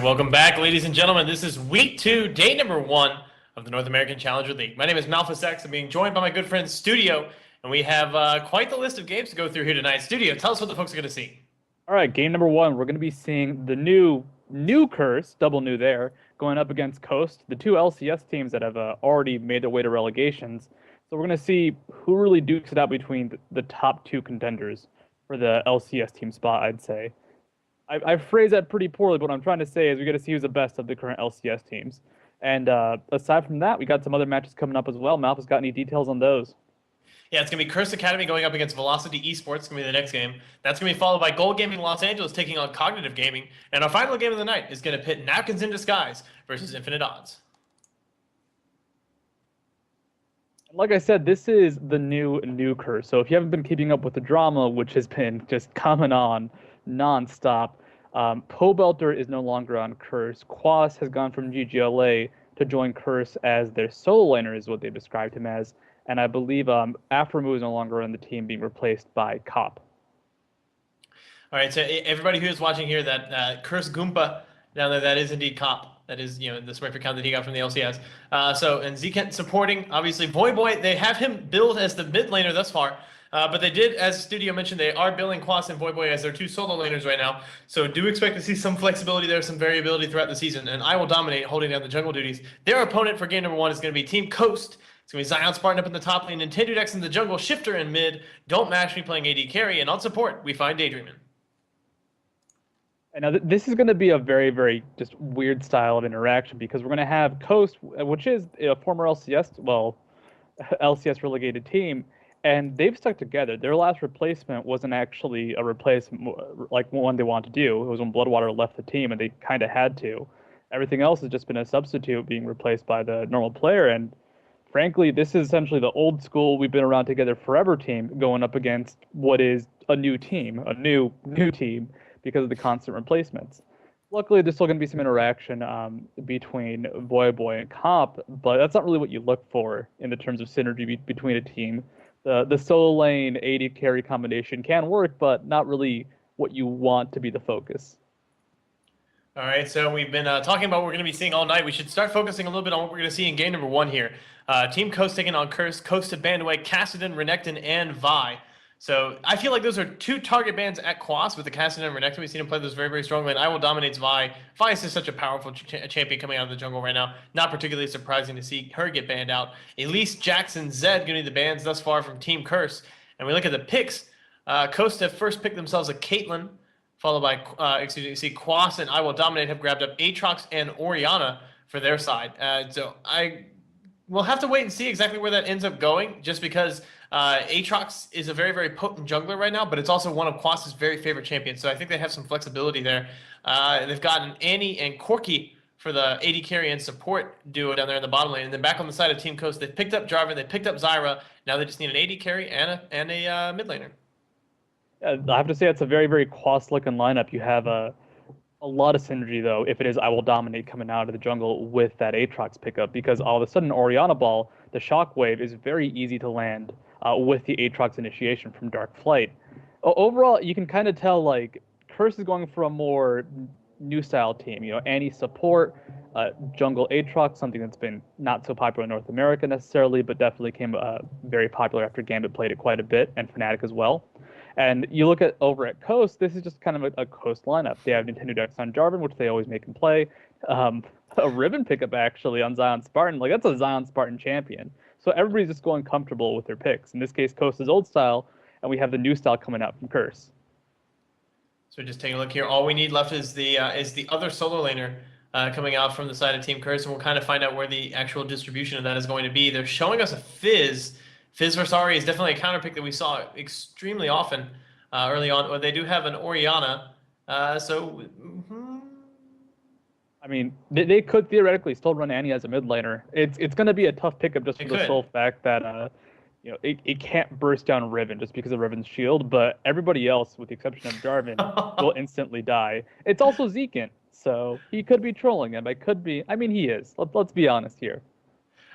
Welcome back, ladies and gentlemen. This is week 2, day number 1 of the North American Challenger League. My name is Malphus X. I'm being joined by my good friend Studio, and we have quite the list of games to go through here tonight. Studio, tell us what the folks are going to see. All right, game number 1. We're going to be seeing the new curse, double new there, going up against Coast, the two LCS teams that have already made their way to relegations. So we're going to see who really dukes it out between the top two contenders for the LCS team spot, I'd say. I phrased that pretty poorly, but what I'm trying to say is we got to see who's the best of the current LCS teams. And aside from that, we got some other matches coming up as well. Malphus got any details on those? Yeah, it's going to be Curse Academy going up against Velocity Esports. It's going to be the next game. That's going to be followed by Gold Gaming Los Angeles taking on Cognitive Gaming. And our final game of the night is going to pit Napkins in Disguise versus Infinite Odds. Like I said, this is the new curse. So if you haven't been keeping up with the drama, which has been just coming on nonstop, Pobelter is no longer on Curse. Quas has gone from GGLA to join Curse as their solo laner, is what they described him as. And I believe Aframu is no longer on the team, being replaced by Cop. All right, so everybody who is watching here, that Curse Goomba down there, that is indeed Cop. That is, the Smurf account that he got from the LCS. And Zekent supporting, obviously, Voyboy. They have him billed as the mid laner thus far. But they did, as Studio mentioned, they are billing Quas and Voyboy as their two solo laners right now. So do expect to see some flexibility there, some variability throughout the season. And I will dominate holding down the jungle duties. Their opponent for game number 1 is going to be Team Coast. It's going to be Zion Spartan up in the top lane, Nintendo Dex in the jungle, Shifter in mid, Don't Mash Me playing AD carry, and on support, we find Daydreamin'. And now this is going to be a very, very just weird style of interaction because we're going to have Coast, which is a former LCS relegated team, and they've stuck together. Their last replacement wasn't actually a replacement like one they wanted to do. It was when Bloodwater left the team, and they kind of had to. Everything else has just been a substitute being replaced by the normal player, and frankly, this is essentially the old school, we've been around together forever team going up against what is a new team, a new team, because of the constant replacements. Luckily, there's still going to be some interaction between Voyboy and Comp, but that's not really what you look for in the terms of synergy between a team. The solo lane AD carry combination can work, but not really what you want to be the focus. All right, so we've been talking about what we're going to be seeing all night. We should start focusing a little bit on what we're going to see in game number 1 here. Team Coast taking on Curse. Coast have banned away Kassadin, Renekton, and Vi. So I feel like those are two target bans at Quas with the Kassadin and Renekton. We've seen him play those very, very strongly, and I will dominates Vi. Vi is just such a powerful champion coming out of the jungle right now. Not particularly surprising to see her get banned out. Elise, Jackson, Zed going to be the bans thus far from Team Curse. And we look at the picks. Coast have first picked themselves a Caitlyn, followed by, Quas and I Will Dominate have grabbed up Aatrox and Orianna for their side. So we'll have to wait and see exactly where that ends up going, just because Aatrox is a very, very potent jungler right now, but it's also one of Quas's very favorite champions. So I think they have some flexibility there. They've gotten Annie and Corki for the AD carry and support duo down there in the bottom lane. And then back on the side of Team Coast, they've picked up Jarvan, they picked up Zyra. Now they just need an AD carry and a mid laner. I have to say it's a very, very Quas-looking lineup. You have a lot of synergy, though, if it is I Will Dominate coming out of the jungle with that Aatrox pickup, because all of a sudden Orianna Ball, the Shockwave, is very easy to land with the Aatrox initiation from Dark Flight. Overall, you can kind of tell, like, Curse is going for a more new style team. Annie support, jungle Aatrox, something that's been not so popular in North America necessarily, but definitely came very popular after Gambit played it quite a bit, and Fnatic as well. And you look at over at Coast, this is just kind of a Coast lineup. They have Nintendo Dex on Jarvan, which they always make him play. A Ribbon pickup, actually, on Zion Spartan. Like, that's a Zion Spartan champion. So everybody's just going comfortable with their picks. In this case, Coast is old style, and we have the new style coming out from Curse. So just taking a look here. All we need left is the other solo laner coming out from the side of Team Curse, and we'll kind of find out where the actual distribution of that is going to be. They're showing us a Fizz. Fizz versus Ari is definitely a counter pick that we saw extremely often early on. Or they do have an Orianna. I mean, they could theoretically still run Annie as a mid laner. It's going to be a tough pickup just for the sole fact that it can't burst down Riven just because of Riven's shield. But everybody else, with the exception of Jarvan, will instantly die. It's also Zekent, so he could be trolling him. He is. Let's be honest here.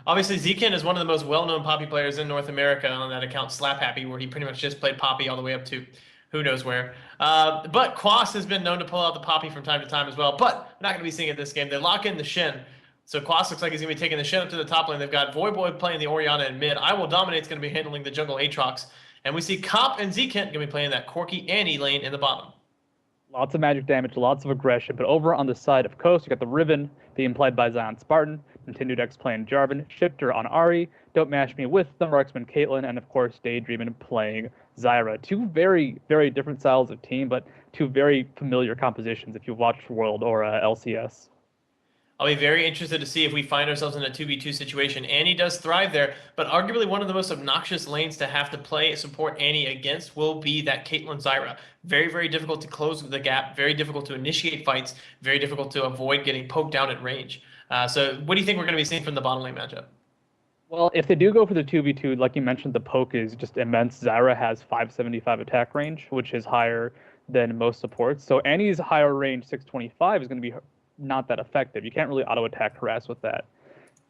Obviously, Zekent is one of the most well-known Poppy players in North America on that account, Slap Happy, where he pretty much just played Poppy all the way up to who knows where. But Quas has been known to pull out the Poppy from time to time as well, but we're not going to be seeing it this game. They lock in the Shen. So Quas looks like he's going to be taking the Shen up to the top lane. They've got Voyboy playing the Orianna in mid. I Will Dominate's going to be handling the jungle Aatrox. And we see Cop and Zekent going to be playing that Corki Annie lane in the bottom. Lots of magic damage, lots of aggression, but over on the side of Coast, you got the Riven being played by Zion Spartan, Nintendo Dex playing Jarvan, Shifter on Ahri, Don't Mash Me with the Marksman Caitlyn, and of course Daydreamin playing Zyra. Two very, very different styles of team, but two very familiar compositions if you've watched World or LCS. I'll be very interested to see if we find ourselves in a 2v2 situation. Annie does thrive there, but arguably one of the most obnoxious lanes to have to play support Annie against will be that Caitlyn Zyra. Very, very difficult to close the gap, very difficult to initiate fights, very difficult to avoid getting poked down at range. So what do you think we're going to be seeing from the bottom lane matchup? Well, if they do go for the 2v2, like you mentioned, the poke is just immense. Zyra has 575 attack range, which is higher than most supports. So Annie's higher range, 625, is going to be not that effective. You can't really auto-attack harass with that.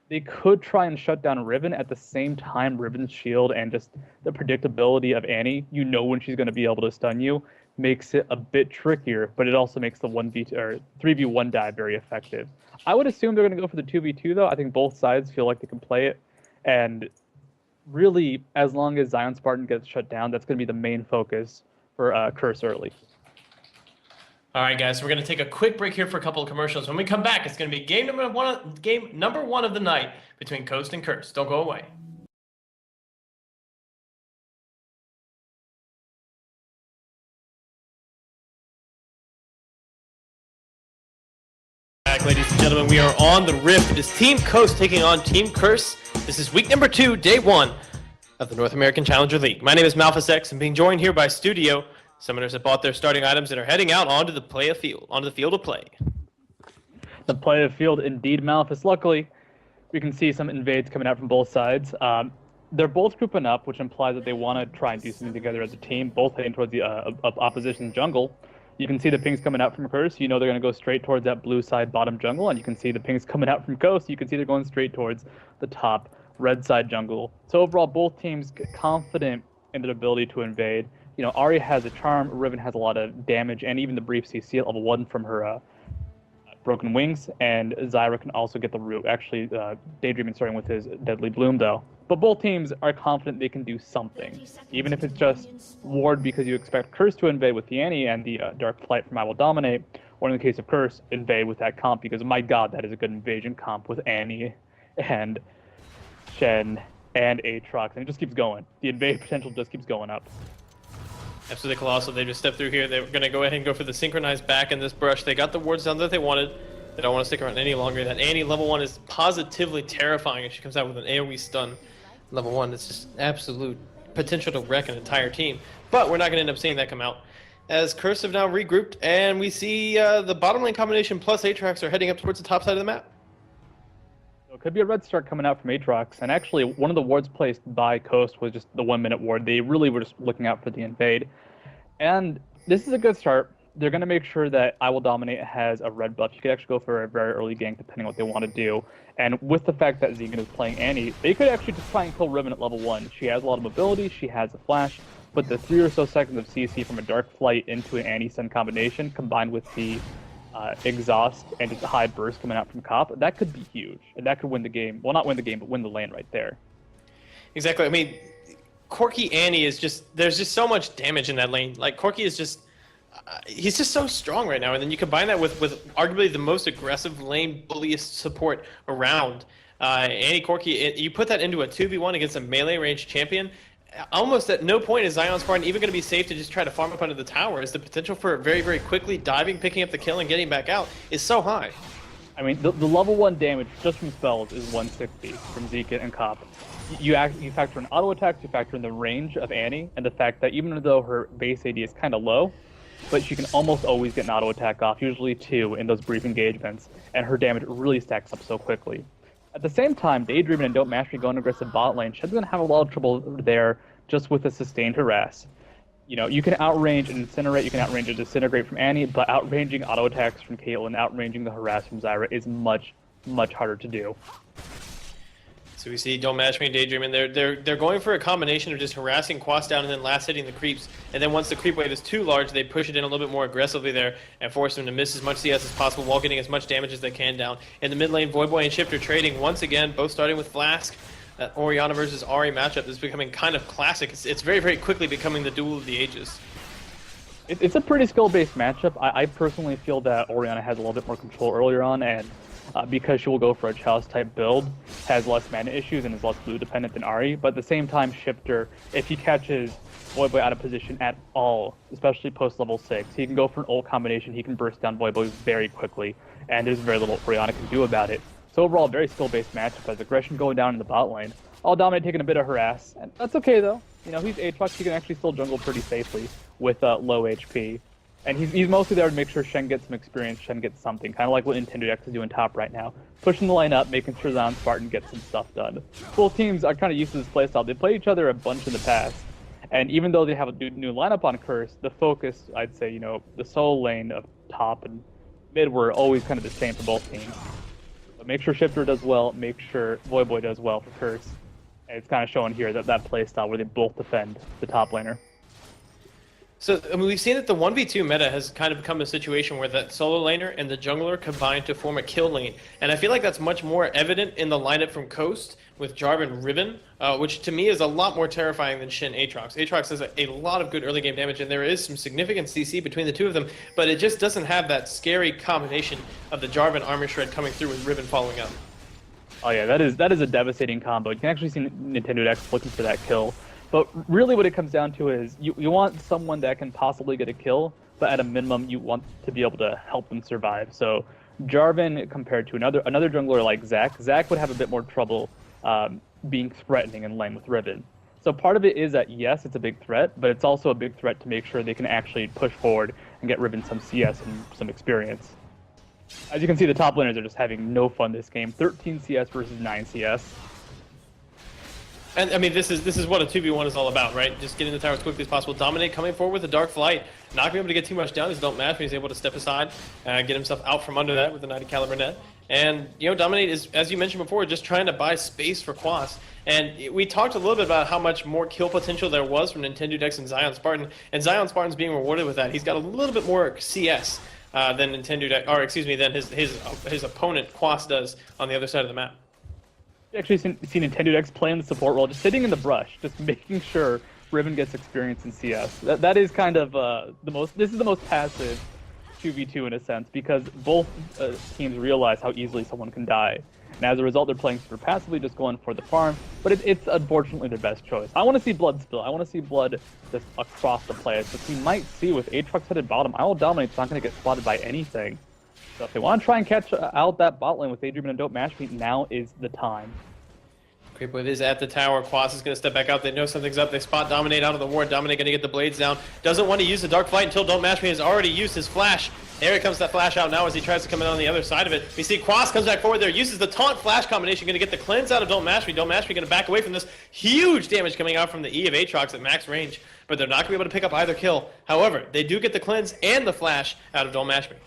They could try and shut down Riven. At the same time, Riven's shield and just the predictability of Annie, you know when she's going to be able to stun you, makes it a bit trickier, but it also makes the 1v2 or 3v1 dive very effective. I would assume they're going to go for the 2v2 though. I think both sides feel like they can play it, and really, as long as Zion Spartan gets shut down, that's going to be the main focus for Curse early. All right, guys, so we're going to take a quick break here for a couple of commercials. When we come back, it's going to be game number one of the night between Coast and Curse. Don't go away. Back, ladies and gentlemen, we are on the Rift. It is Team Coast taking on Team Curse. This is week number 2, day 1 of the North American Challenger League. My name is Malphus X, and being joined here by Studio. Summoners have bought their starting items and are heading out onto the field of play. The play of field, indeed, Malphus. Luckily, we can see some invades coming out from both sides. They're both grouping up, which implies that they want to try and do something together as a team, both heading towards the opposition jungle. You can see the pings coming out from Curse. You know they're going to go straight towards that blue side bottom jungle, and you can see the pings coming out from Coast. You can see they're going straight towards the top red side jungle. So overall, both teams confident in their ability to invade. You know, Ahri has a charm, Riven has a lot of damage, and even the brief CC at level 1 from her Broken Wings, and Zyra can also get the root. Actually, Daydreaming starting with his Deadly Bloom, though. But both teams are confident they can do something, even if it's just ward because you expect Curse to invade with the Annie and the Dark Flight from I Will Dominate, or in the case of Curse, invade with that comp, because my god, that is a good invasion comp with Annie and Shen and Aatrox, and it just keeps going. The invade potential just keeps going up. Absolutely colossal. They just stepped through here. They're going to go ahead and go for the synchronized back in this brush. They got the wards down that they wanted. They don't want to stick around any longer. That Annie level 1 is positively terrifying if she comes out with an AoE stun. Level 1, it's just absolute potential to wreck an entire team. But we're not going to end up seeing that come out, as Curse have now regrouped, and we see the bottom lane combination plus Aatrox are heading up towards the top side of the map. So it could be a red start coming out from Aatrox, and actually one of the wards placed by Coast was just the 1-minute ward. They really were just looking out for the invade. And this is a good start. They're going to make sure that I Will Dominate has a red buff. You could actually go for a very early gank depending on what they want to do. And with the fact that Zekent is playing Annie, they could actually just try and kill Riven at level 1. She has a lot of mobility, she has a flash, but the 3 or so seconds of CC from a Dark Flight into an Annie stun combination combined with the exhaust and just a high burst coming out from Cop, that could be huge. And that could win the game. Well, not win the game, but win the lane right there. Exactly. I mean, Corki Annie is just, there's just so much damage in that lane. Like, Corki is just, he's just so strong right now. And then you combine that with arguably the most aggressive lane bulliest support around. Annie Corki, you put that into a 2v1 against a melee range champion, almost at no point is Zion Spartan even going to be safe to just try to farm up under the tower, as the potential for very, very quickly diving, picking up the kill, and getting back out is so high. I mean, the level 1 damage just from spells is 160 from Zekent and Cop. You factor in auto attacks, you factor in the range of Annie, and the fact that even though her base AD is kind of low, but she can almost always get an auto attack off, usually 2 in those brief engagements, and her damage really stacks up so quickly. At the same time, Daydreaming and Don't Mash Me going aggressive bot lane, Shen's going to have a lot of trouble there just with a sustained harass. You know, you can outrange and incinerate, you can outrange and disintegrate from Annie, but outranging auto attacks from Caitlyn, outranging the harass from Zyra is much, much harder to do. So we see Don't Match Me and Daydream, and they're going for a combination of just harassing Quas down and then last hitting the creeps. And then once the creep wave is too large, they push it in a little bit more aggressively there and force them to miss as much CS as possible while getting as much damage as they can down. In the mid lane, Voyboy and Shifter trading once again, both starting with Flask. That Orianna versus Ahri matchup is becoming kind of classic. It's very, very quickly becoming the duel of the ages. It's a pretty skill-based matchup. I personally feel that Orianna has a little bit more control earlier on, and because she will go for a Chalice-type build, has less mana issues and is less blue-dependent than Ahri. But at the same time, Shifter, if he catches Voyboy out of position at all, especially post-level 6, he can go for an ult combination, he can burst down Voyboy very quickly, and there's very little Orianna can do about it. So overall, very skill-based matchup, as aggression going down in the bot lane. All Dominate taking a bit of harass, and that's okay though. You know, he's Aatrox, he can actually still jungle pretty safely with low HP. And he's mostly there to make sure Shen gets some experience, Shen gets something, kind of like what Nintendo X is doing top right now. Pushing the lane up, making sure Zion Spartan gets some stuff done. Both teams are kind of used to this playstyle. They played each other a bunch in the past. And even though they have a new lineup on Curse, the focus, I'd say, you know, the solo lane of top and mid were always kind of the same for both teams. But make sure Shifter does well, make sure Voyboy does well for Curse. And it's kind of showing here that playstyle where they both defend the top laner. So I mean, we've seen that the 1v2 meta has kind of become a situation where that solo laner and the jungler combine to form a kill lane. And I feel like that's much more evident in the lineup from Coast with Jarvan Riven, which to me is a lot more terrifying than Shin Aatrox. Aatrox does a lot of good early game damage, and there is some significant CC between the two of them, but it just doesn't have that scary combination of the Jarvan armor shred coming through with Riven following up. Oh yeah, that is a devastating combo. You can actually see Nintendo X looking for that kill. But really what it comes down to is you want someone that can possibly get a kill, but at a minimum you want to be able to help them survive. So Jarvan compared to another jungler like Zach would have a bit more trouble being threatening in lane with Riven. So part of it is that yes, it's a big threat, but it's also a big threat to make sure they can actually push forward and get Riven some CS and some experience. As you can see, the top laners are just having no fun this game. 13 CS versus 9 CS. And I mean, this is what a 2v1 is all about, right? Just getting the tower as quickly as possible. Dominate coming forward with a Dark Flight. Not being able to get too much down. He's Don't Match Me. He's able to step aside, get himself out from under that with the 90 caliber net. And, you know, Dominate is, as you mentioned before, just trying to buy space for Quas. And we talked a little bit about how much more kill potential there was from Nintendo Dex and Zion Spartan. And Zion Spartan's being rewarded with that. He's got a little bit more CS than Nintendo Dex, or excuse me, than his opponent Quas does on the other side of the map. You actually see Nintendo X playing the support role, just sitting in the brush, just making sure Riven gets experience in CS. That is kind of this is the most passive 2v2 in a sense, because both teams realize how easily someone can die. And as a result, they're playing super passively, just going for the farm. But it's unfortunately their best choice. I want to see blood spill. I want to see blood just across the place. But we might see with Aatrox headed bottom, I will Dominate's not going to get spotted by anything. So if they want to try and catch out that bot lane with Daydream and Don't Match Me, now is the time. Creep Wave is at the tower. Quas is going to step back out. They know something's up. They spot Dominate out of the ward. Dominate going to get the blades down. Doesn't want to use the Dark Flight until Don't Match Me has already used his flash. There comes that flash out now as he tries to come in on the other side of it. We see Quas comes back forward there, uses the taunt flash combination, going to get the cleanse out of Don't Match Me. Don't Match Me going to back away from this. Huge damage coming out from the E of Aatrox at max range, but they're not going to be able to pick up either kill. However, they do get the cleanse and the flash out of Don't Match Me.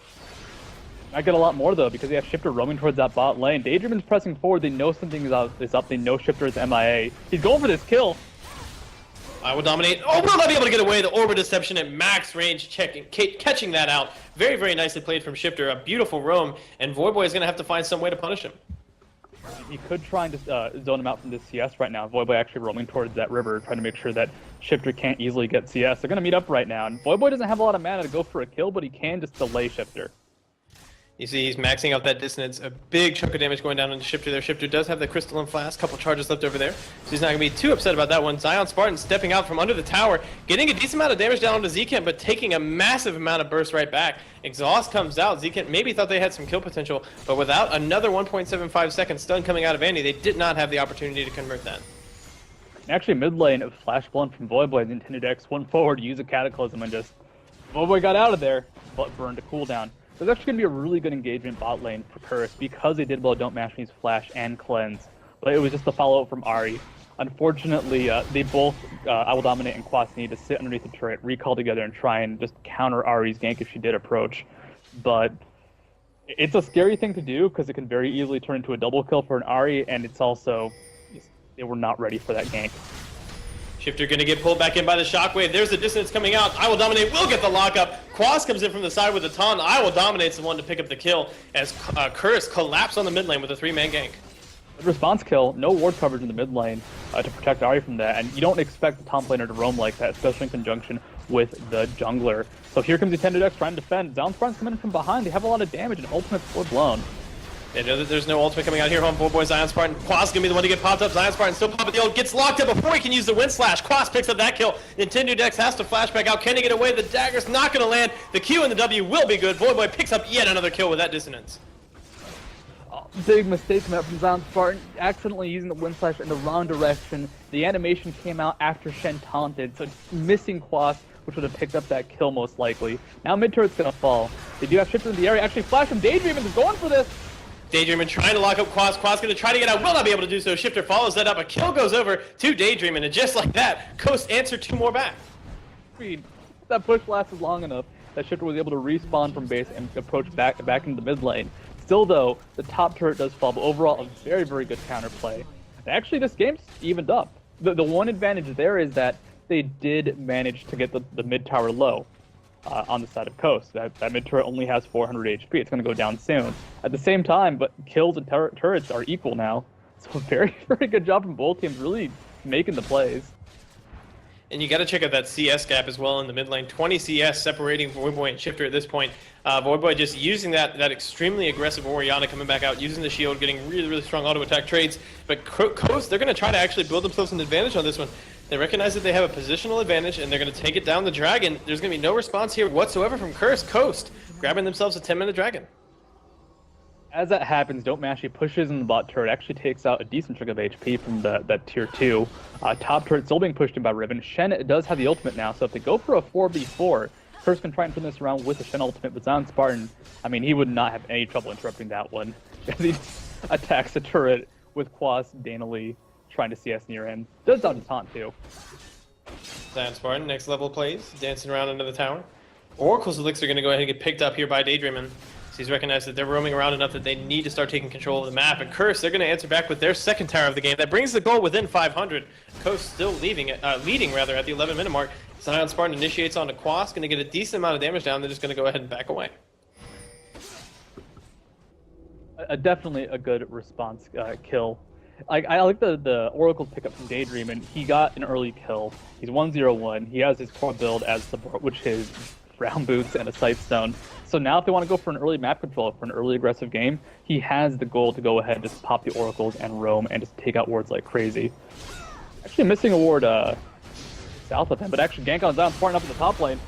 I get a lot more though, because they have Shifter roaming towards that bot lane. Daydream is pressing forward. They know something is up. They know Shifter is MIA. He's going for this kill. I will Dominate. Oh, will not be able to get away. The Orb Deception at max range, catching that out. Very, very nicely played from Shifter. A beautiful roam, and Voyboy is going to have to find some way to punish him. He could try and just zone him out from this CS right now. Voyboy actually roaming towards that river, trying to make sure that Shifter can't easily get CS. They're going to meet up right now, and Voyboy doesn't have a lot of mana to go for a kill, but he can just delay Shifter. You see he's maxing out that dissonance. A big chunk of damage going down into Shifter there. Shifter does have the Crystalline Flask, couple charges left over there. So he's not going to be too upset about that one. Zion Spartan stepping out from under the tower, getting a decent amount of damage down onto Zekent, but taking a massive amount of burst right back. Exhaust comes out. Zekent maybe thought they had some kill potential, but without another 1.75 second stun coming out of Andy, they did not have the opportunity to convert that. Actually, mid lane of Flash Blunt from Voyboy, Nintendo Dex went forward, use a Cataclysm, and just Voyboy got out of there, but burned a cooldown. There's actually going to be a really good engagement bot lane for Curse because they did well Don't Match Me's Flash and Cleanse. But it was just a follow-up from Ahri. Unfortunately, they both, I Will Dominate and Quas, need to sit underneath the turret, recall together, and try and just counter Ahri's gank if she did approach. But it's a scary thing to do because it can very easily turn into a double kill for an Ahri, and it's also they were not ready for that gank. Shifter going to get pulled back in by the Shockwave. There's the distance coming out. I Will Dominate will get the lockup. Quas comes in from the side with the taunt. I Will Dominate's the one to pick up the kill as Curse collapsed on the mid lane with a 3-man gank. Response kill, no ward coverage in the mid lane to protect Ari from that, and you don't expect the top laner to roam like that, especially in conjunction with the jungler. So here comes the Nintendo X trying to defend. Zalenspartan's coming in from behind. They have a lot of damage, and ultimate's full blown. They know that there's no ultimate coming out here on Boy Zion Spartan. Quas gonna be the one to get popped up. Zion Spartan still popping the ult, gets locked up before he can use the wind slash. Quas picks up that kill. Nintendo Dex has to flash back out. Can he get away? The dagger's not gonna land. The Q and the W will be good. Boy picks up yet another kill with that dissonance. Big mistake coming out from Zion Spartan, accidentally using the wind slash in the wrong direction. The animation came out after Shen taunted, so missing Quas, which would have picked up that kill most likely. Now mid turret's gonna fall. They do have Shifter in the area. Actually, Flash from Daydream is going for this. Daydreamin trying to lock up Quas. Quas going to try to get out. Will not be able to do so. Shifter follows that up. A kill goes over to Daydreamin, and just like that, Coast answered 2 more back. That push lasted long enough that Shifter was able to respawn from base and approach back into the mid lane. Still, though, the top turret does fall, but overall, a very, very good counterplay. And actually, this game's evened up. The one advantage there is that they did manage to get the mid tower low. On the side of Coast. That mid turret only has 400 HP. It's going to go down soon. At the same time, but kills and turrets are equal now. So very, very good job from both teams, really making the plays. And you got to check out that CS gap as well in the mid lane. 20 CS separating Voyboy and Shifter at this point. Voyboy just using that extremely aggressive Orianna coming back out, using the shield, getting really, really strong auto attack trades. But Coast, they're going to try to actually build themselves an advantage on this one. They recognize that they have a positional advantage, and they're going to take it down the dragon. There's going to be no response here whatsoever from Coast, grabbing themselves a 10-minute dragon. As that happens, Don't Mash, he pushes in the bot turret, actually takes out a decent chunk of HP from that tier 2. Top turret still being pushed in by Riven. Shen does have the ultimate now, so if they go for a 4v4, Curse can try and turn this around with the Shen ultimate, but Zion Spartan, I mean, he would not have any trouble interrupting that one. As he attacks the turret with Quas, Danily trying to CS near him. Does dodge his taunt too. Zion Spartan, next level plays, dancing around under the tower. Oracle's Elixir going to go ahead and get picked up here by Daydreamin. So he's recognized that they're roaming around enough that they need to start taking control of the map. And Curse, they're going to answer back with their second tower of the game. That brings the goal within 500. Coast still leading at the 11-minute mark. Zion Spartan initiates onto Quas, going to get a decent amount of damage down. They're just going to go ahead and back away. Definitely a good response kill. I like the Oracle pickup from Daydream, and he got an early kill. He's 1-0-1. He has his core build as support, which is round boots and a sightstone. So now if they want to go for an early map control, for an early aggressive game, he has the goal to go ahead and just pop the Oracles and roam and just take out wards like crazy. Actually missing a ward south of him, but actually gank on Zion Spartan up in the top lane.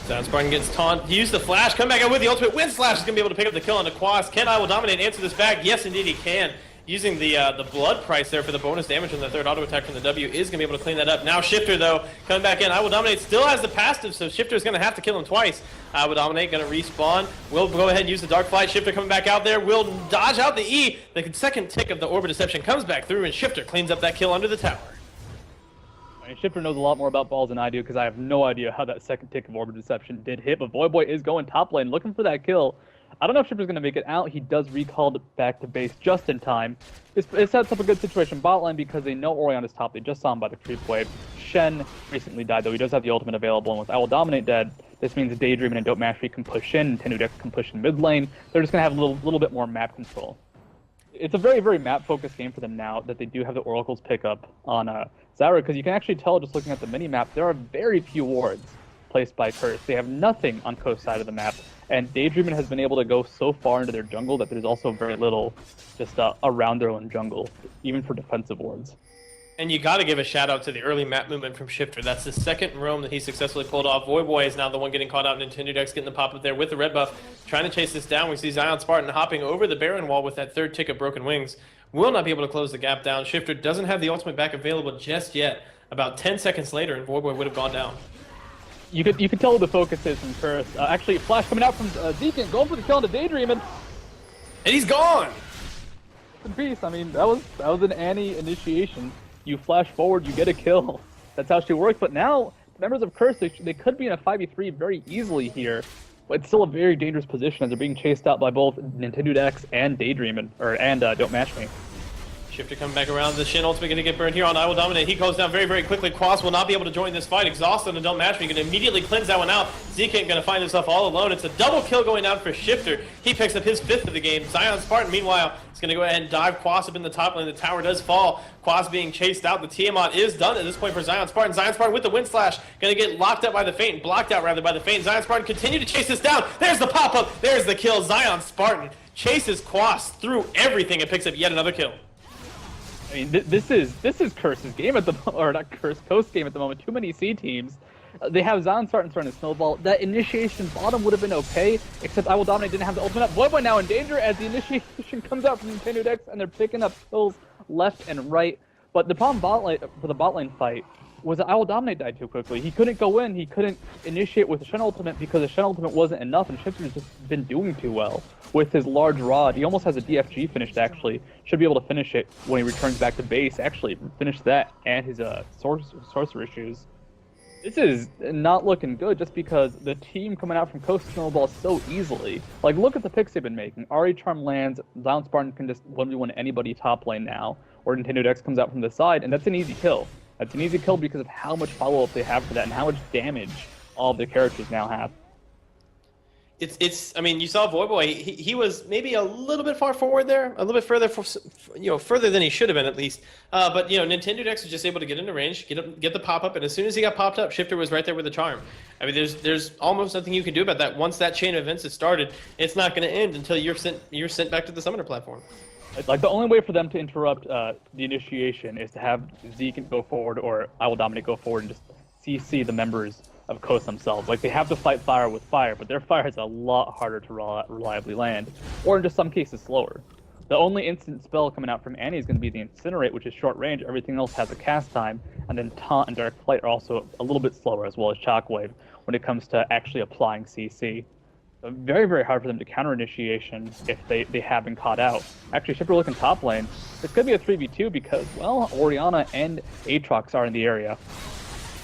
Zion Spartan gets taunt. He used the flash, come back out with the ultimate. Wind Slash is going to be able to pick up the kill on the Quas. Ken I Will Dominate answer this back. Yes, indeed he can. Using the blood price there for the bonus damage on the third auto attack from the W is going to be able to clean that up. Now Shifter, though, coming back in. I Will Dominate still has the passive, so Shifter is going to have to kill him twice. I Will Dominate going to respawn. Will go ahead and use the Dark Flight. Shifter coming back out there. Will dodge out the E. The second tick of the Orb of Deception comes back through, and Shifter cleans up that kill under the tower. I mean, Shifter knows a lot more about balls than I do, because I have no idea how that second tick of Orb of Deception did hit, but Voyboy is going top lane looking for that kill. I don't know if Shifter's going to make it out. He does recall back to base just in time. It sets up a good situation bot lane because they know Orion is top. They just saw him by the creep wave. Shen recently died, though. He does have the ultimate available, and with I Will Dominate dead, this means Daydream and Don't Mash can push in, Nintendo Dex can push in mid lane. They're just going to have a little bit more map control. It's a very, very map-focused game for them now that they do have the Oracles pick up on Zyra, because you can actually tell just looking at the mini-map, there are very few wards placed by Curse. They have nothing on Coast side of the map, and Daydreamin has been able to go so far into their jungle that there's also very little just around their own jungle, even for defensive wards. And you got to give a shout out to the early map movement from Shifter. That's the second roam that he successfully pulled off. Voyboy is now the one getting caught out. Nintendo Dex getting the pop up there with the red buff, trying to chase this down. We see Zion Spartan hopping over the Baron wall with that third tick of Broken Wings. Will not be able to close the gap down. Shifter doesn't have the ultimate back available just yet. About 10 seconds later, and Voyboy would have gone down. You could tell who the focus is from Curse. Actually, Flash coming out from Deacon, going for the kill into Daydreamin. And he's gone! In peace. I mean, that was an Annie initiation. You flash forward, you get a kill. That's how she works. But now, members of Curse, they could be in a 5v3 very easily here. But it's still a very dangerous position as they're being chased out by both Nintendo Dex and Daydreamin, and Don't Match Me. Shifter coming back around. The Shin ultimate going to get burned here on I Will Dominate. He goes down very, very quickly. Quas will not be able to join this fight. Exhausted and Don't Match Me. Going to immediately cleanse that one out. Zeke going to find himself all alone. It's a double kill going out for Shifter. He picks up his 5th of the game. Zion Spartan, meanwhile, is going to go ahead and dive Quas up in the top lane. The tower does fall. Quas being chased out. The Tiamat is done at this point for Zion Spartan. Zion Spartan with the Wind Slash. Going to get locked up by the Feint. Blocked out, rather, by the Feint. Zion Spartan continue to chase this down. There's the pop-up. There's the kill. Zion Spartan chases Quas through everything and picks up yet another kill. I mean, this is Curse's game at the moment, or not Curse, Coast game at the moment. Too many C teams. They have Zion starting to snowball. That initiation bottom would have been okay, except I Will Dominate didn't have the ultimate up. Boy now in danger as the initiation comes out from Nintendo Dex, and they're picking up kills left and right. But the problem for the bot lane fight was that I Will Dominate died too quickly. He couldn't go in, he couldn't initiate with the Shen ultimate because the Shen ultimate wasn't enough, and Shifter's just been doing too well with his large rod. He almost has a DFG finished, actually. Should be able to finish it when he returns back to base. Actually, finish that and his sorcerer shoes. This is not looking good just because the team coming out from Coast snowballs so easily. Like, look at the picks they've been making. Ari Charm lands, Zion Spartan can just 1v1 anybody top lane now, or Nintendo Dex comes out from the side, and that's an easy kill. That's an easy kill because of how much follow-up they have for that and how much damage all of the characters now have. I mean, you saw Voyboy. He was maybe a little bit far forward there, a little bit further, further than he should have been at least. But Nintendo Dex was just able to get into range, get the pop up, and as soon as he got popped up, Shifter was right there with the charm. I mean, there's almost nothing you can do about that. Once that chain of events has started, it's not going to end until you're sent back to the summoner platform. Like, the only way for them to interrupt the initiation is to have Zeke go forward or I Will Dominate go forward and just CC the members of Coast themselves. Like, they have to fight fire with fire, but their fire is a lot harder to reliably land, or in just some cases slower. The only instant spell coming out from Annie is going to be the Incinerate, which is short range. Everything else has a cast time, and then Taunt and Dark Flight are also a little bit slower, as well as Shockwave, when it comes to actually applying CC. So very, very hard for them to counter initiation if they have been caught out. Actually, Shifter looking top lane. It's going to be a 3v2 because, well, Orianna and Aatrox are in the area.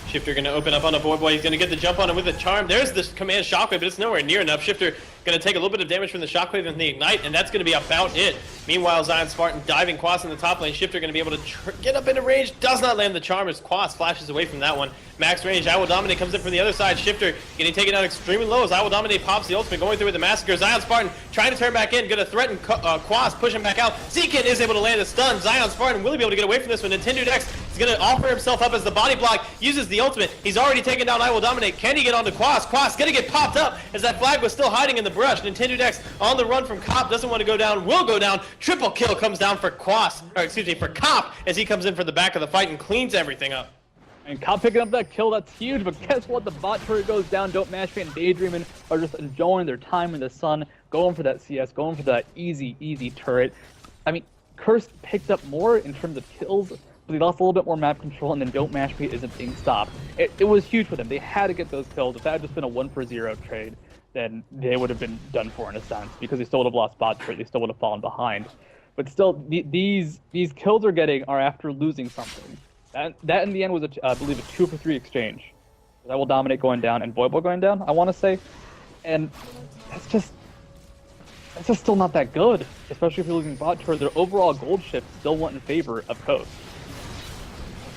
Shifter going to open up on a Voyboy. He's going to get the jump on him with a charm. There's the command Shockwave, but it's nowhere near enough. Shifter going to take a little bit of damage from the Shockwave and the Ignite, and that's going to be about it. Meanwhile, Zion Spartan diving Quas in the top lane. Shifter going to be able to get up into range. Does not land the charm as Quas flashes away from that one. Max range. I Will Dominate comes in from the other side. Shifter getting taken out extremely low as I Will Dominate pops the ultimate, going through with the Massacre. Zion Spartan trying to turn back in, going to threaten Quas, push him back out. Zekin is able to land a stun. Zion Spartan will be able to get away from this one. Nintendo Dex is going to offer himself up as the body block, uses the ultimate. He's already taken down I Will Dominate. Can he get onto Quas? Quas going to get popped up as that flag was still hiding in the brush. Nintendo Dex on the run from Cop, doesn't want to go down, will go down. Triple kill comes down for for Cop as he comes in for the back of the fight and cleans everything up. And Cop picking up that kill, that's huge, but guess what? The bot turret goes down. Don't Match Me and Daydreaming are just enjoying their time in the sun, going for that CS, going for that easy turret. I mean, Curse picked up more in terms of kills, but he lost a little bit more map control, and then Don't Match Me isn't being stopped. It was huge for them. They had to get those kills. If that had just been a 1-for-0 trade, then they would have been done for in a sense, because they still would have lost bot turret, they still would have fallen behind. But still, these kills are after losing something. That in the end was, I believe, a 2-for-3 exchange. I Will Dominate going down and Voyboy going down, I want to say. And that's just still not that good, especially if you're losing bot turret. Their overall gold shift still went in favor of Coast.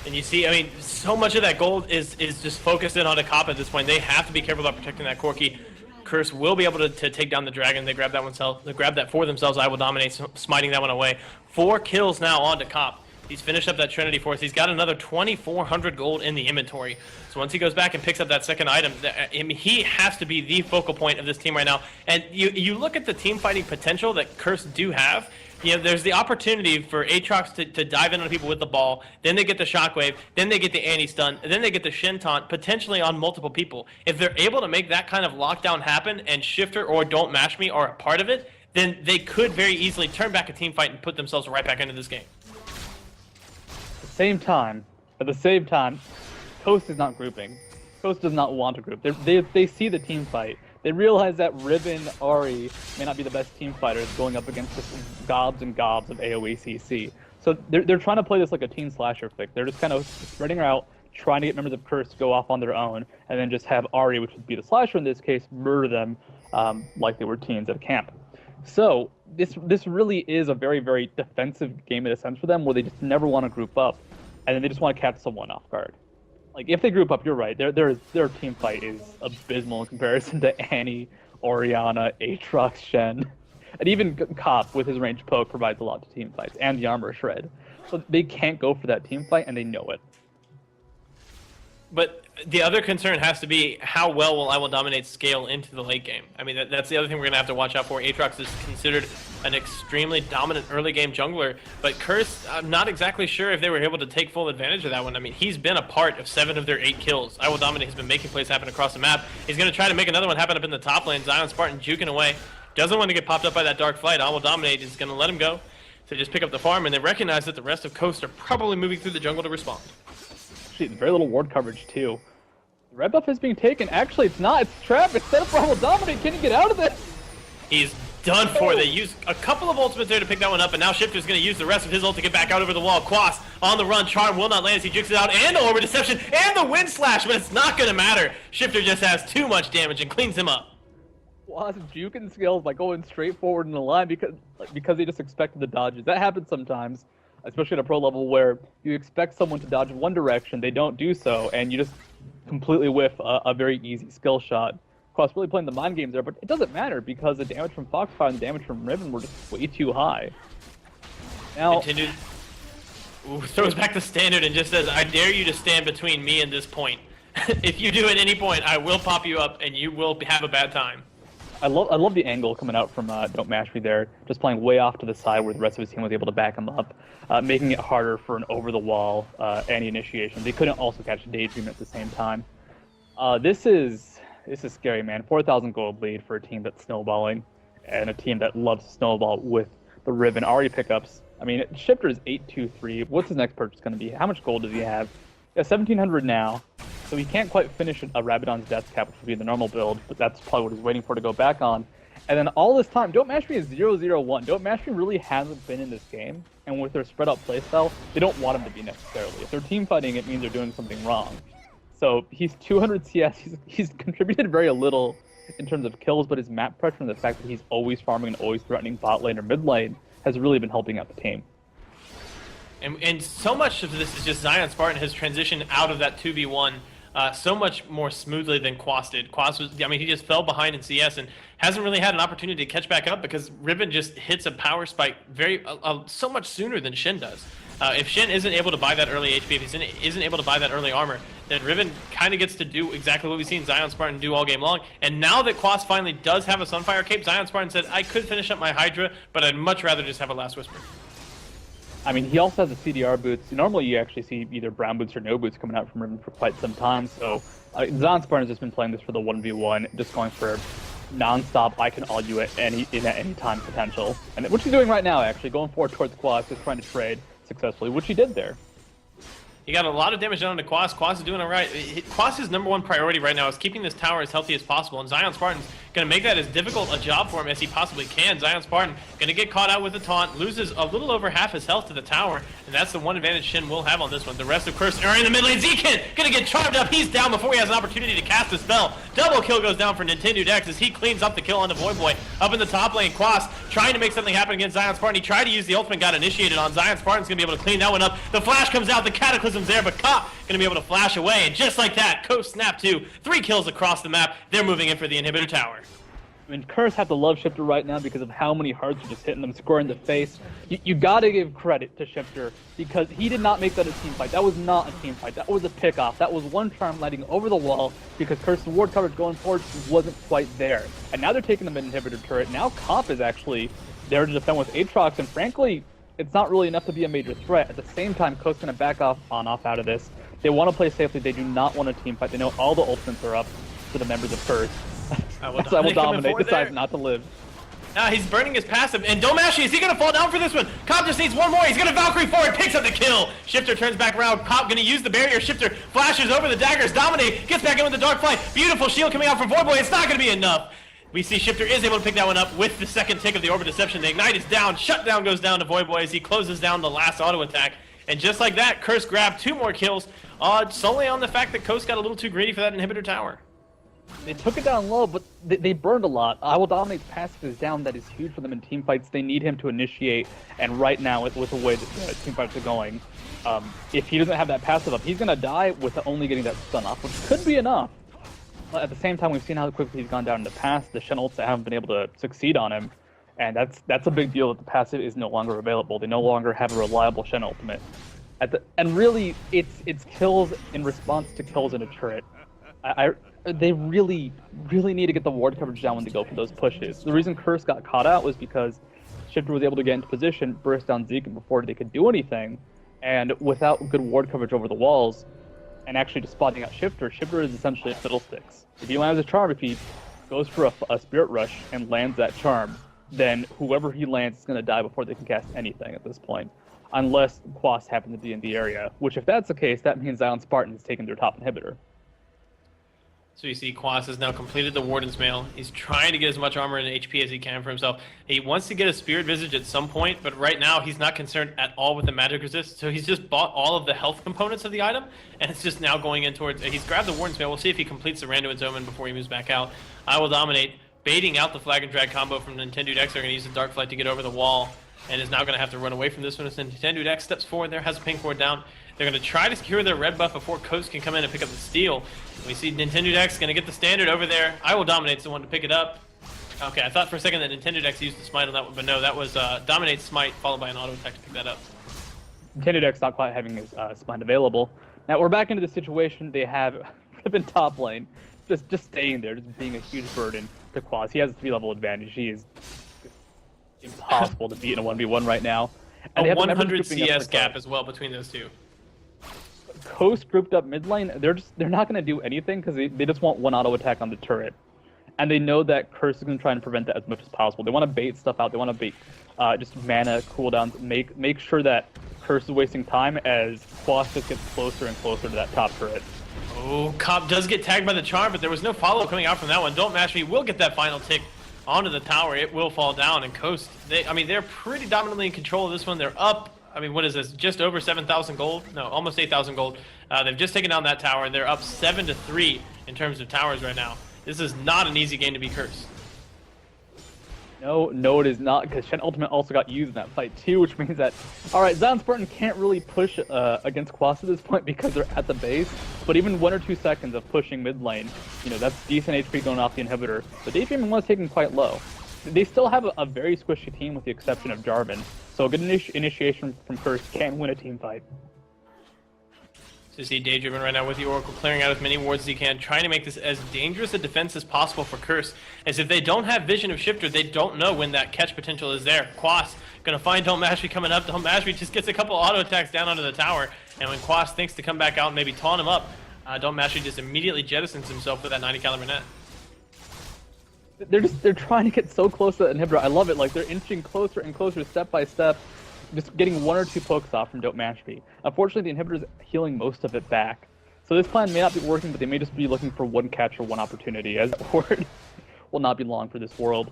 And you see, I mean, so much of that gold is just focused in on a Cop at this point. They have to be careful about protecting that Corki. Curse will be able to take down the dragon. They grab that for themselves. I Will Dominate, smiting that one away. 4 kills now onto Cop. He's finished up that Trinity Force. He's got another 2,400 gold in the inventory. So once he goes back and picks up that second item, I mean, he has to be the focal point of this team right now. And you look at the team fighting potential that Curse do have. There's the opportunity for Aatrox to dive in on people with the ball. Then they get the Shockwave. Then they get the Anti-Stun. And then they get the Shin Taunt, potentially on multiple people. If they're able to make that kind of lockdown happen and Shifter or Don't Match Me are a part of it, then they could very easily turn back a team fight and put themselves right back into this game. At the same time, Coast is not grouping. Coast does not want to group. They see the team fight. They realize that Riven Ari may not be the best team fighters going up against just gobs and gobs of AoE CC. So they're trying to play this like a team slasher flick. They're just kind of spreading her out, trying to get members of Curse to go off on their own, and then just have Ari, which would be the slasher in this case, murder them like they were teens at camp. So this really is a very, very defensive game in a sense for them, where they just never want to group up, and then they just want to catch someone off guard. Like, if they group up, you're right. Their team fight is abysmal in comparison to Annie, Orianna, Aatrox, Shen, and even Cop with his ranged poke provides a lot to team fights, and the armor shred. So they can't go for that team fight, and they know it. But the other concern has to be how well will I Will Dominate scale into the late game. I mean, that's the other thing we're going to have to watch out for. Aatrox is considered an extremely dominant early game jungler, but Curse, I'm not exactly sure if they were able to take full advantage of that one. I mean, he's been a part of 7 of their 8 kills. I Will Dominate has been making plays happen across the map. He's going to try to make another one happen up in the top lane. Zion Spartan juking away. Doesn't want to get popped up by that Dark Flight. I Will Dominate is going to let him go to just pick up the farm, and they recognize that the rest of Coast are probably moving through the jungle to respond. Actually, very little ward coverage, too. The red buff is being taken. Actually, it's not. It's Trap. It's set up for I Will Dominate. Can he get out of this? He's done for. They use a couple of ultimates there to pick that one up, and now Shifter's going to use the rest of his ult to get back out over the wall. Quas on the run. Charm will not land as he jukes it out, and the Orb of Deception, and the Wind Slash, but it's not going to matter. Shifter just has too much damage and cleans him up. Quas juking skills by going straight forward in the line because they just expected the dodges. That happens sometimes, especially at a pro level where you expect someone to dodge in one direction, they don't do so, and you just completely whiff a very easy skill shot. Quas really playing the mind games there, but it doesn't matter because the damage from Foxfire and the damage from Riven were just way too high. Now, continued. Ooh, throws back the standard and just says, I dare you to stand between me and this point. If you do at any point, I will pop you up and you will have a bad time. I love the angle coming out from Don't Mash Me there, just playing way off to the side where the rest of his team was able to back him up, making it harder for an over-the-wall anti-initiation. They couldn't also catch Daydream at the same time. This is scary, man. 4,000 gold lead for a team that's snowballing, and a team that loves to snowball with the Riven already pickups. I mean, Shifter is 823. What's his next purchase going to be? How much gold does he have? Yeah, 1,700 now. So he can't quite finish a Rabadon's Death Cap, which would be the normal build, but that's probably what he's waiting for to go back on. And then all this time, Don't Mash Me is 0-0-1. Don't Mash Me really hasn't been in this game, and with their spread out playstyle, they don't want him to be necessarily. If they're team fighting, it means they're doing something wrong. So he's 200 CS. He's contributed very little in terms of kills, but his map pressure and the fact that he's always farming and always threatening bot lane or mid lane has really been helping out the team. And so much of this is just Zion Spartan has transitioned out of that 2v1 so much more smoothly than Quas did. Quas was, I mean, he just fell behind in CS and hasn't really had an opportunity to catch back up because Riven just hits a power spike so much sooner than Shen does. If Shen isn't able to buy that early HP, if he isn't able to buy that early armor, then Riven kind of gets to do exactly what we've seen Zion Spartan do all game long. And now that Quas finally does have a Sunfire Cape, Zion Spartan said, I could finish up my Hydra, but I'd much rather just have a Last Whisper. I mean, he also has the CDR boots. Normally, you actually see either brown boots or no boots coming out from Riven for quite some time. So, Zion Spartan's just been playing this for the 1v1, just going for non-stop, I can all you at any time potential. And which he's doing right now, actually, going forward towards Quas, just trying to trade successfully, which he did there. He got a lot of damage done to Quas. Quas is doing all right. Quas' #1 priority right now is keeping this tower as healthy as possible, and Zion Spartan's going to make that as difficult a job for him as he possibly can. Zion Spartan going to get caught out with a taunt, loses a little over half his health to the tower, and that's the one advantage Shen will have on this one. The rest of Curse are in the mid lane. Zekin going to get charmed up. He's down before he has an opportunity to cast a spell. Double kill goes down for Nintendo Dex as he cleans up the kill on the Void Boy. Up in the top lane, Quas trying to make something happen against Zion Spartan. He tried to use the ultimate, got initiated on. Zion Spartan's going to be able to clean that one up. The flash comes out, the Cataclysm's there, but Cop going to be able to flash away, and just like that, Coast snap 2, 3 kills across the map. They're moving in for the inhibitor tower. I mean, Curse have to love Shifter right now because of how many hearts are just hitting them square in the face. You gotta give credit to Shifter because he did not make that a team fight. That was not a team fight. That was a pick-off. That was one charm lighting over the wall because Curse's ward coverage going forward wasn't quite there. And now they're taking the mid-inhibitor turret. Now Cop is actually there to defend with Aatrox, and frankly, it's not really enough to be a major threat. At the same time, Coast's gonna back off out of this. They want to play safely. They do not want a team fight. They know all the ultimates are up for the members of Curse. I will dominate. Decides not to live. He's burning his passive, and Don't Mash Me, is he gonna fall down for this one? Cop just needs one more. He's gonna Valkyrie forward, picks up the kill. Shifter turns back around. Cop gonna use the barrier. Shifter flashes over the daggers. Dominate gets back in with the dark flight. Beautiful shield coming out from Void Boy. It's not gonna be enough. We see Shifter is able to pick that one up with the second tick of the Orb of Deception. The Ignite is down. Shutdown goes down to Void Boy as he closes down the last auto attack. And just like that, Curse grabbed 2 more kills, solely on the fact that Coast got a little too greedy for that inhibitor tower. They took it down low, but they burned a lot. I Will Dominate's passive is down. That is huge for them in team fights. They need him to initiate, and right now, with the way that the team fights are going, if he doesn't have that passive up, he's going to die with only getting that stun off, which could be enough. But at the same time, we've seen how quickly he's gone down in the past. The Shen ults that haven't been able to succeed on him, and that's a big deal that the passive is no longer available. They no longer have a reliable Shen ultimate. And really, it's kills in response to kills in a turret. They really need to get the ward coverage down when they go for those pushes. The reason Curse got caught out was because Shifter was able to get into position, burst down Zeke before they could do anything, and without good ward coverage over the walls, and actually just spotting out Shifter is essentially a fiddlesticks. If he lands a charm, if he goes for a Spirit Rush and lands that charm, then whoever he lands is going to die before they can cast anything at this point. Unless Quas happens to be in the area, which if that's the case, that means Zion Spartan has taken their top inhibitor. So you see Quas has now completed the Warden's Mail. He's trying to get as much armor and HP as he can for himself. He wants to get a Spirit Visage at some point, but right now he's not concerned at all with the magic resist, so he's just bought all of the health components of the item, and it's just now going in towards... He's grabbed the Warden's Mail. We'll see if he completes the Randuin's Omen before he moves back out. I Will Dominate, baiting out the Flag and Drag combo from Nintendo X. They're going to use the Dark Flight to get over the wall, and is now going to have to run away from this one as Nintendo X steps forward there, has a pink ward down. They're going to try to secure their red buff before Coast can come in and pick up the steal. We see Nintendo X going to get the standard over there. I Will Dominate's the one to pick it up. Okay, I thought for a second that Nintendo X used the smite on that one, but no, that was Dominate's smite followed by an auto attack to pick that up. Nintendo X not quite having his smite available. Now we're back into the situation. They have in top lane, just staying there, just being a huge burden to Quas. He has a 3-level advantage. He is impossible to beat in a 1v1 right now. And a 100 CS gap as well between those two. Coast grouped up mid lane, they're not going to do anything because they just want one auto attack on the turret, and they know that Curse is going to try and prevent that as much as possible. They want to bait stuff out. They want to bait just mana cooldowns. Make sure that Curse is wasting time as Quas just gets closer and closer to that top turret. Oh, Cop does get tagged by the charm, but there was no follow coming out from that one. Don't Mash Me will get that final tick onto the tower. It will fall down, and Coast, they're pretty dominantly in control of this one. They're up. What is this? Just over 7,000 gold? No, almost 8,000 gold. They've just taken down that tower. They're up 7-3 in terms of towers right now. This is not an easy game to be Cursed. No, it is not, because Shen Ultimate also got used in that fight too, which means that, alright, Zion Spartan can't really push against Quas at this point because they're at the base, but even 1 or 2 seconds of pushing mid lane, that's decent HP going off the inhibitor. The Daydreaming was taken quite low. They still have a very squishy team with the exception of Jarvan, so a good initiation from Curse can win a team fight. So you see Daydreaming right now with the Oracle clearing out as many wards as he can, trying to make this as dangerous a defense as possible for Curse, as if they don't have vision of Shifter, they don't know when that catch potential is there. Quas gonna find Don't Mash Me coming up. Don't Mash Me just gets a couple auto attacks down onto the tower, and when Quas thinks to come back out and maybe taunt him up, Don't Mash Me just immediately jettisons himself with that 90 caliber net. They're trying to get so close to that inhibitor. I love it. Like, they're inching closer and closer step by step, just getting 1 or 2 pokes off from Don't Mash Me. Unfortunately, the inhibitor's healing most of it back. So this plan may not be working, but they may just be looking for one catch or one opportunity, as the word will not be long for this world.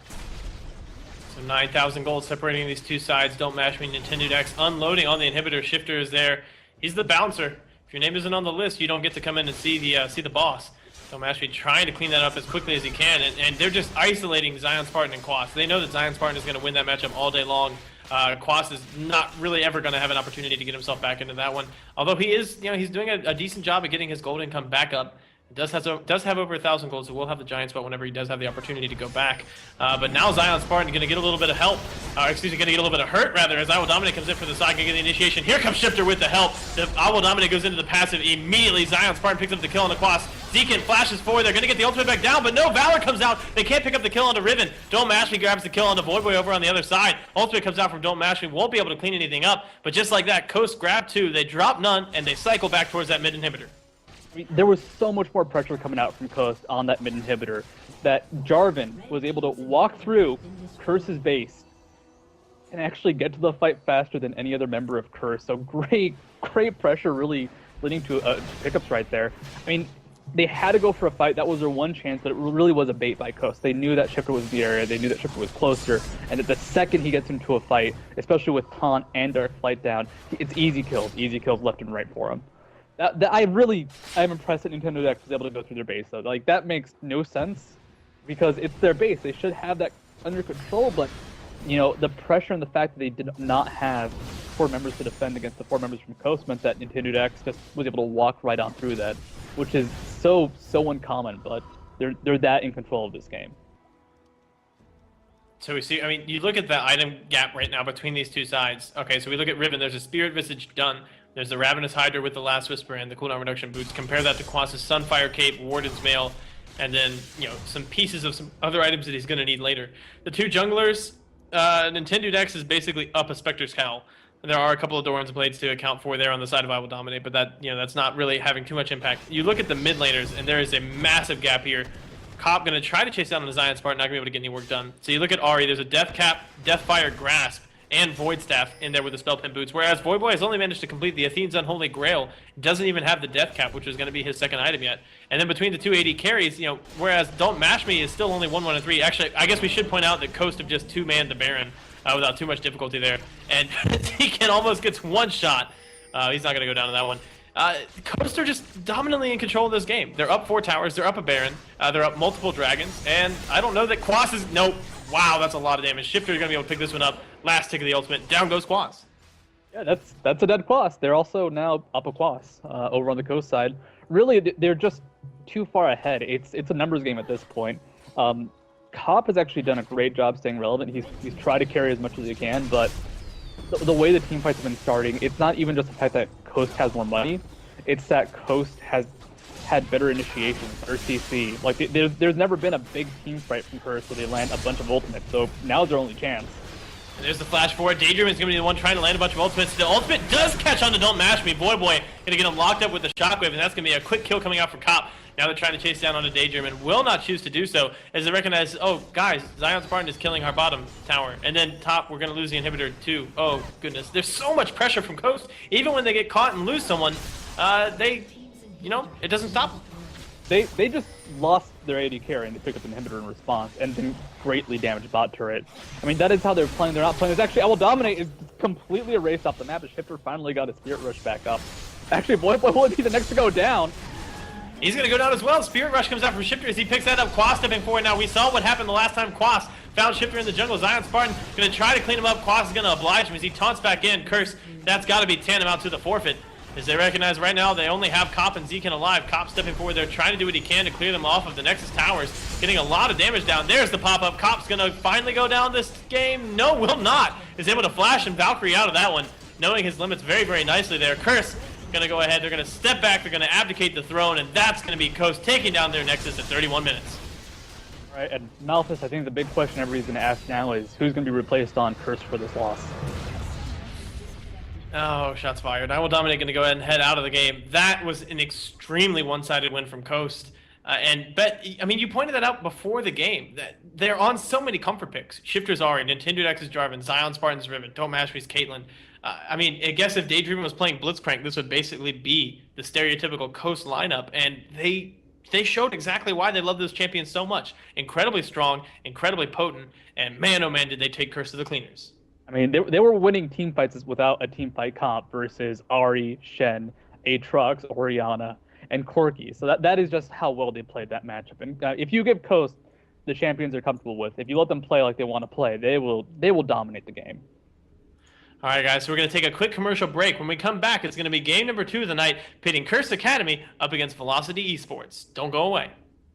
So 9,000 gold separating these two sides. Don't Mash Me, Nintendo X unloading on the inhibitor. Shifter is there. He's the bouncer. If your name isn't on the list, you don't get to come in and see the boss. Don't Mash Me trying to clean that up as quickly as he can, and they're just isolating Zion Spartan and Quas. They know that Zion Spartan is going to win that matchup all day long. Quas is not really ever going to have an opportunity to get himself back into that one. Although he is, he's doing a decent job at getting his gold income back up. Does have over 1,000 gold, so we'll have the giant spot whenever he does have the opportunity to go back. But now Zion Spartan going to get a little bit of help. Going to get a little bit of hurt, rather, as I Will Dominate comes in for the side, going to get the initiation. Here comes Shifter with the help. I Will Dominate goes into the passive immediately. Zion Spartan picks up the kill on the Quas. Deacon flashes forward. They're going to get the ultimate back down, but no, Valor comes out. They can't pick up the kill on the Riven. Don't Mash Me grabs the kill on the Void Boy over on the other side. Ultimate comes out from Don't Mash Me. Won't be able to clean anything up, but just like that, Coast grab 2. They drop none, and they cycle back towards that mid inhibitor. There was so much more pressure coming out from Coast on that mid inhibitor that Jarvan was able to walk through Curse's base and actually get to the fight faster than any other member of Curse. So great pressure, really leading to pickups right there. I mean, they had to go for a fight. That was their one chance, but it really was a bait by Coast. They knew that Shifter was in the area. They knew that Shifter was closer, and that the second he gets into a fight, especially with Taunt and Dark Flight down, it's easy kills left and right for him. I'm impressed that Nintendo Dex was able to go through their base though. Like that makes no sense because it's their base. They should have that under control, but the pressure and the fact that they did not have 4 members to defend against the 4 members from Coast meant that Nintendo Dex just was able to walk right on through that, which is so uncommon, but they're that in control of this game. So we see, I mean, you look at the item gap right now between these two sides. Okay, so we look at Riven, there's a Spirit Visage done. There's the Ravenous Hydra with the Last Whisper and the cooldown reduction boots. Compare that to Quas's Sunfire Cape, Warden's Mail, and then, some pieces of some other items that he's going to need later. The 2 junglers, Nintendo Dex is basically up a Spectre's Cowl. There are a couple of Doran's Blades to account for there on the side of I Will Dominate, but that, that's not really having too much impact. You look at the mid laners, and there is a massive gap here. Cop going to try to chase down the Zion Spartan, not going to be able to get any work done. So you look at Ahri, there's a Death Cap, Deathfire Grasp, and Void Staff in there with the Spell Pin Boots, whereas Void Boy has only managed to complete the Athene's Unholy Grail, doesn't even have the Death Cap, which is going to be his second item yet. And then between the 2 AD carries, whereas Don't Mash Me is still only 1, 1, and 3. Actually, I guess we should point out that Coast have just 2-manned the Baron without too much difficulty there. And Deacon almost gets 1 shot. He's not going to go down to that one. Coast are just dominantly in control of this game. They're up 4 towers, they're up a Baron, they're up multiple dragons, and I don't know that Quas is... Nope. Wow, that's a lot of damage. Shifter is going to be able to pick this one up. Last tick of the ultimate. Down goes Quas. Yeah, that's a dead Quas. They're also now up a Quas over on the Coast side. Really, they're just too far ahead. It's a numbers game at this point. Cop has actually done a great job staying relevant. He's tried to carry as much as he can, but the way the team fights have been starting, it's not even just the fact that Coast has more money. It's that Coast has had better initiation, better CC. Like there's never been a big team fight from Curse where they land a bunch of ultimates. So now's their only chance. And there's the flash forward. Daydream is going to be the one trying to land a bunch of ultimates. The ultimate does catch on to Don't Mash Me. Boy, going to get him locked up with the Shockwave, and that's going to be a quick kill coming out for Cop. Now they're trying to chase down onto Daydream and will not choose to do so as they recognize, oh, guys, Zion Spartan is killing our bottom tower. And then top, we're going to lose the inhibitor too. Oh, goodness. There's so much pressure from Coast. Even when they get caught and lose someone, it doesn't stop them. They just lost their AD carry and they picked up an inhibitor in response and then greatly damaged bot turret. I mean, that is how they're playing. They're not playing. It's actually, I Will Dominate is completely erased off the map. The Shifter finally got his Spirit Rush back up. Actually, Boy will be the next to go down. He's going to go down as well. Spirit Rush comes out from Shifter as he picks that up. Quas stepping forward now. We saw what happened the last time Quas found Shifter in the jungle. Zion Spartan going to try to clean him up. Quas is going to oblige him as he taunts back in. Curse, that's got to be tantamount to the forfeit. As they recognize right now, they only have Cop and Zekin alive. Cop stepping forward there, trying to do what he can to clear them off of the Nexus towers. Getting a lot of damage down. There's the pop-up. Cop's going to finally go down this game. No, will not. Is able to flash and Valkyrie out of that one, knowing his limits very, very nicely there. Curse going to go ahead. They're going to step back. They're going to abdicate the throne, and that's going to be Coast taking down their Nexus at 31 minutes. All right, and Malphus, I think the big question everybody's going to ask now is who's going to be replaced on Curse for this loss? Oh, shots fired. I Will Dominate going to go ahead and head out of the game. That was an extremely one-sided win from Coast. You pointed that out before the game. That they're on so many comfort picks. Shifter's Ahri, Nintendo Dex's Jarvan, Zion Spartan's Riven, Don't Mash Me's Caitlyn. I guess if Daydream was playing Blitzcrank, this would basically be the stereotypical Coast lineup, and they showed exactly why they love those champions so much. Incredibly strong, incredibly potent, and man, oh man, did they take Curse to the cleaners. I mean, they were winning team fights without a team fight comp versus Ahri, Shen, Aatrox, Orianna, and Corki. So that is just how well they played that matchup. And if you give Coast the champions they're comfortable with, if you let them play like they want to play, they will dominate the game. All right, guys, so we're going to take a quick commercial break. When we come back, it's going to be game number 2 of the night, pitting Curse Academy up against Velocity Esports. Don't go away.